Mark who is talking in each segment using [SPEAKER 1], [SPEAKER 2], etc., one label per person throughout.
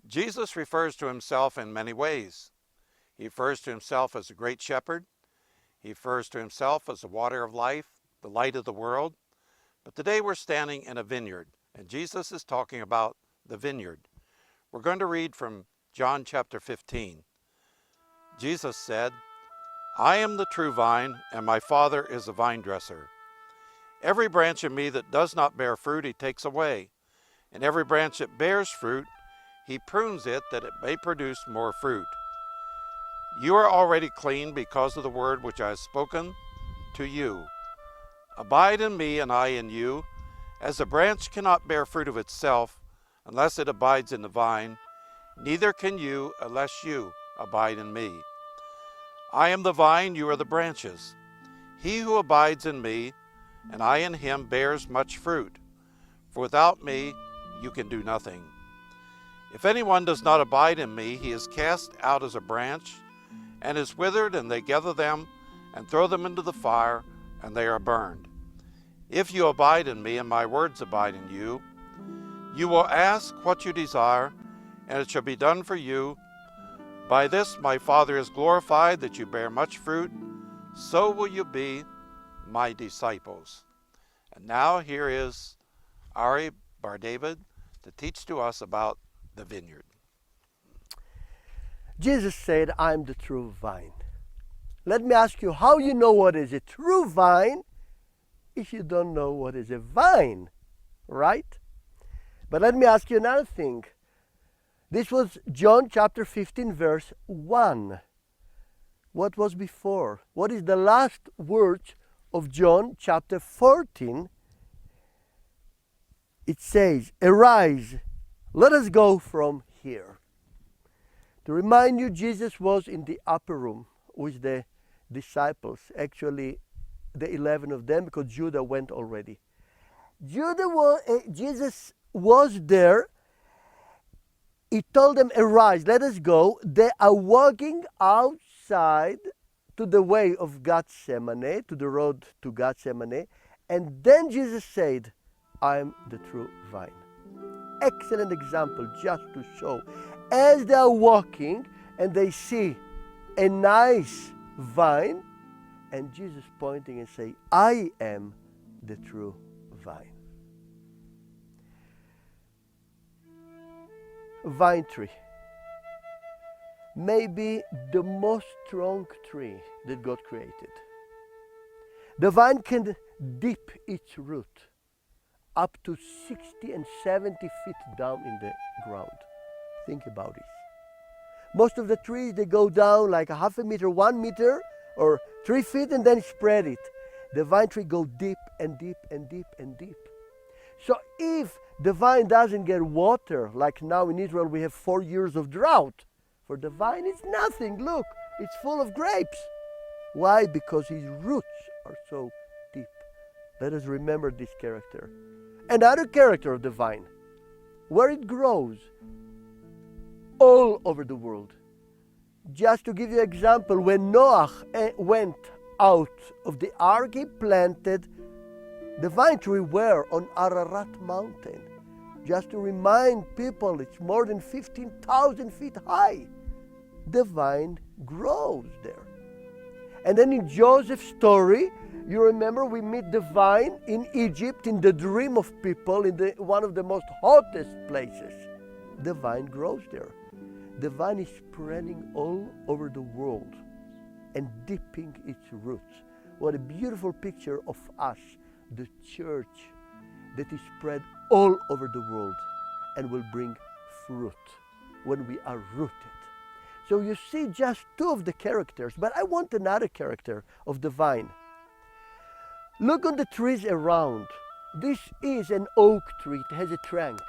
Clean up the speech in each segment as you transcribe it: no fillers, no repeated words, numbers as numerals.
[SPEAKER 1] Jesus refers to himself in many ways. He refers to himself as a great shepherd. He refers to himself as the water of life, the light of the world. But today we're standing in a vineyard, and Jesus is talking about the vineyard. We're going to read from John chapter 15. Jesus said, "I am the true vine, and my Father is a vine dresser. Every branch in me that does not bear fruit he takes away, and every branch that bears fruit he prunes it that it may produce more fruit. You are already clean because of the word which I have spoken to you. Abide in me and I in you. As a branch cannot bear fruit of itself unless it abides in the vine, neither can you unless you abide in me. I am the vine, you are the branches. He who abides in me and I in him bears much fruit, for without me you can do nothing. If anyone does not abide in me, he is cast out as a branch and is withered, and they gather them and throw them into the fire, and they are burned. If you abide in me and my words abide in you, you will ask what you desire, and it shall be done for you. By this my Father is glorified, that you bear much fruit, so will you be my disciples." And now here is Arie David to teach to us about the vineyard.
[SPEAKER 2] Jesus said, "I'm the true vine." Let me ask you, how you know what is a true vine if you don't know what is a vine, right? But let me ask you another thing. This was John chapter 15, verse 1. What was before? What is the last words of John chapter 14? It says, "Arise, let us go from here." To remind you, Jesus was in the upper room with the disciples, actually the 11 of them, because Judah went already. Jesus was there. He told them, "Arise, let us go." They are walking outside to the way of Gethsemane, to the road to Gethsemane. And then Jesus said, "I am the true vine." Excellent example just to show. As they are walking and they see a nice vine, and Jesus pointing and say, "I am the true vine." Vine tree. Maybe the most strong tree that God created. The vine can dip its root up to 60 and 70 feet down in the ground. Think about it. Most of the trees, they go down like a half a meter, 1 meter, or 3 feet, and then spread it. The vine tree go deep and deep and deep and deep. So if the vine doesn't get water, like now in Israel we have 4 years of drought, for the vine it's nothing. Look, it's full of grapes. Why? Because his roots are so deep. Let us remember this character. Another character of the vine, where it grows all over the world. Just to give you an example, when Noah went out of the ark, he planted the vine tree where? On Ararat mountain. Just to remind people, it's more than 15,000 feet high. The vine grows there. And then in Joseph's story, you remember we meet the vine in Egypt, in the dream of people, in one of the most hottest places. The vine grows there. The vine is spreading all over the world and dipping its roots. What a beautiful picture of us, the church, that is spread all over the world and will bring fruit when we are rooted. So you see just two of the characters, but I want another character of the vine. Look on the trees around. This is an oak tree. It has a trunk.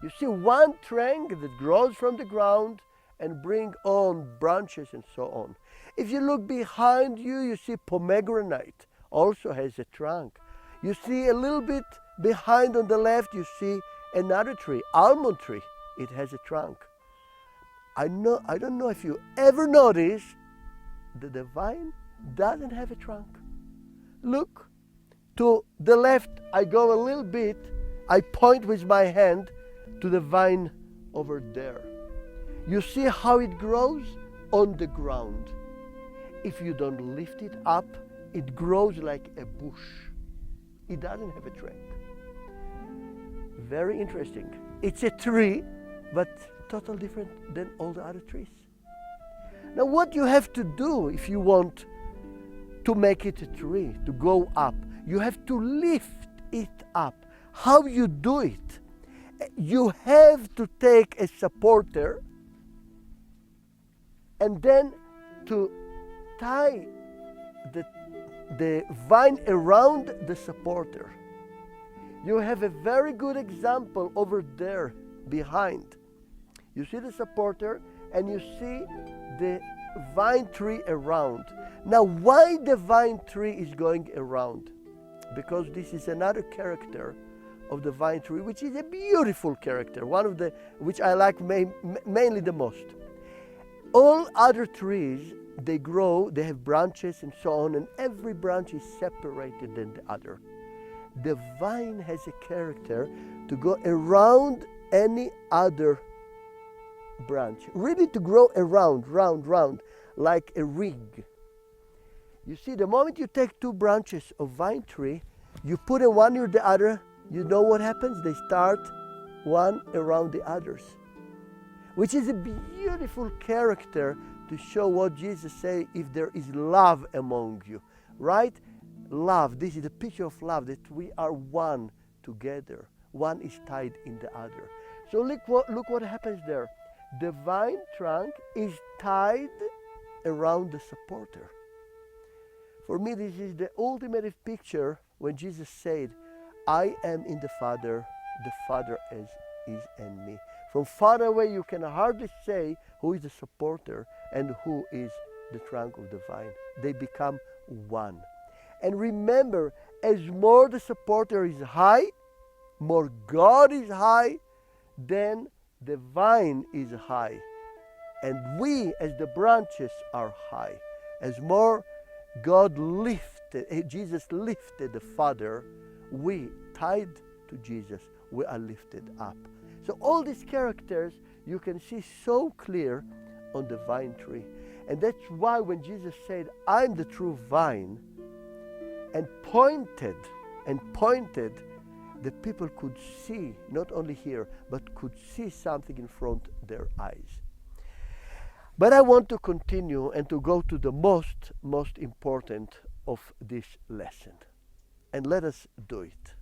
[SPEAKER 2] You see one trunk that grows from the ground and bring on branches and so on. If you look behind you, you see pomegranate, also has a trunk. You see a little bit behind on the left, you see another tree, almond tree. It has a trunk. I don't know if you ever noticed that the vine doesn't have a trunk. Look, to the left, I go a little bit, I point with my hand to the vine over there. You see how it grows? On the ground. If you don't lift it up, it grows like a bush. It doesn't have a trunk. Very interesting. It's a tree, but totally different than all the other trees. Now what you have to do if you want to make it a tree, to go up, you have to lift it up. How you do it? You have to take a supporter and then to tie the vine around the supporter. You have a very good example over there behind. You see the supporter and you see the vine tree around. Now why the vine tree is going around? Because this is another character of the vine tree, which is a beautiful character, one of the which I like mainly the most. All other trees, they grow, they have branches and so on, and every branch is separated than the other. The vine has a character to go around any other branch, really to grow around, round, like a ring. You see, the moment you take two branches of vine tree, you put them one near the other, you know what happens? They start one around the others, which is a beautiful character to show what Jesus said, if there is love among you, right? Love, this is the picture of love, that we are one together. One is tied in the other. So look what happens there. The vine trunk is tied around the supporter. For me, this is the ultimate picture when Jesus said, I am in the Father is in me. From far away, you can hardly say who is the supporter and who is the trunk of the vine. They become one. And remember, as more the supporter is high, more God is high, then the vine is high. And we, as the branches, are high. As more God lifted, Jesus lifted the Father, we, tied to Jesus, we are lifted up. So all these characters you can see so clear on the vine tree. And that's why when Jesus said, I'm the true vine, and pointed, the people could see, not only hear, but could see something in front of their eyes. But I want to continue and to go to the most important of this lesson. And let us do it.